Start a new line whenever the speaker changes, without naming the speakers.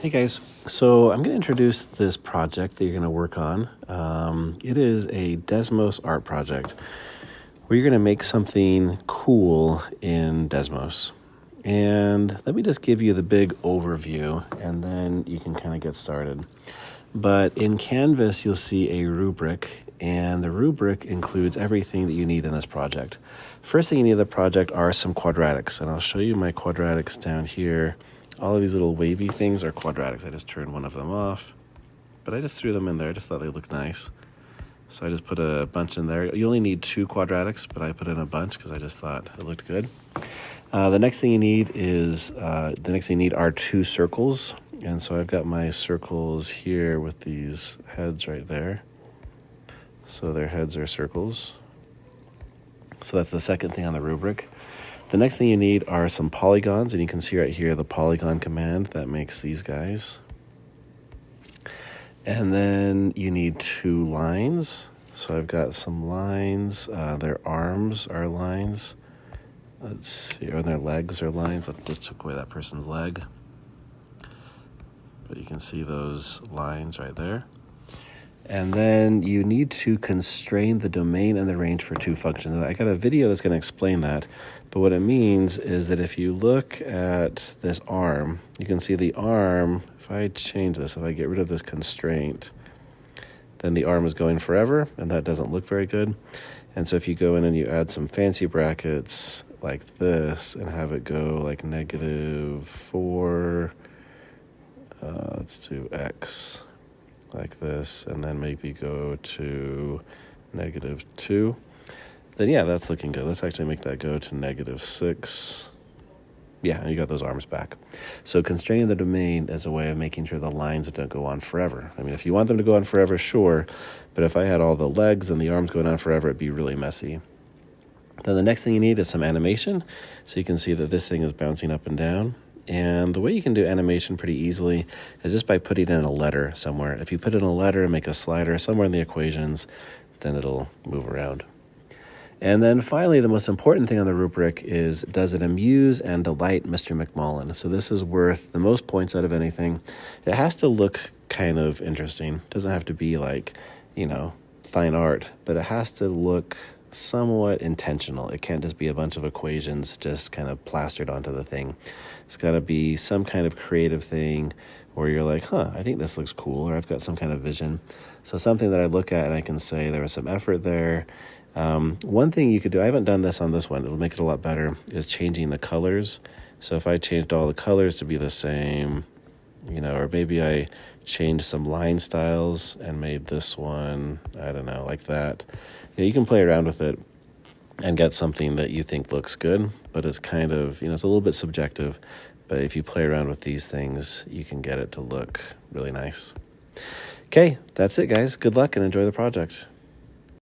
Hey guys, so I'm going to introduce this project that you're going to work on. It is a Desmos art project where you're going to make something cool in Desmos. And let me just give you the big overview and then you can kind of get started. But in Canvas, you'll see a rubric, and the rubric includes everything that you need in this project. First thing you need in the project are some quadratics, and I'll show you my quadratics down here. All of these little wavy things are quadratics. I just turned one of them off, but I just threw them in there. I just thought they looked nice. So I just put a bunch in there. You only need 2 quadratics, but I put in a bunch because I just thought it looked good. The next thing you need are 2 circles. And so I've got my circles here with these heads right there. So their heads are circles. So that's the second thing on the rubric. The next thing you need are some polygons, and you can see right here the polygon command that makes these guys. And then you need 2 lines. So I've got some lines. Their arms are lines. Let's see, or their legs are lines. I just took away that person's leg. But you can see those lines right there. And then you need to constrain the domain and the range for 2 functions. And I got a video that's going to explain that. But what it means is that if you look at this arm, you can see the arm, if I change this, if I get rid of this constraint, then the arm is going forever, and that doesn't look very good. And so if you go in and you add some fancy brackets like this and have it go like -4, let's do x like this, and then maybe go to -2, then yeah, that's looking good. Let's actually make that go to -6. Yeah, and you got those arms back. So constraining the domain is a way of making sure the lines don't go on forever. I mean, if you want them to go on forever, sure, but if I had all the legs and the arms going on forever, it'd be really messy. Then the next thing you need is some animation. So you can see that this thing is bouncing up and down. And the way you can do animation pretty easily is just by putting in a letter somewhere. If you put in a letter and make a slider somewhere in the equations, then it'll move around. And then finally, the most important thing on the rubric is, does it amuse and delight Mr. McMullen? So this is worth the most points out of anything. It has to look kind of interesting. It doesn't have to be like, fine art, but it has to look somewhat intentional. It can't just be a bunch of equations just kind of plastered onto the thing. It's got to be some kind of creative thing where you're like, I think this looks cool, or I've got some kind of vision. So something that I look at and I can say there was some effort there. One thing you could do, I haven't done this on this one, it'll make it a lot better, is changing the colors. So if I changed all the colors to be the same, or maybe I changed some line styles and made this one, I don't know, like that. You can play around with it and get something that you think looks good, but it's kind of, it's a little bit subjective. But if you play around with these things, you can get it to look really nice. Okay, that's it, guys. Good luck and enjoy the project.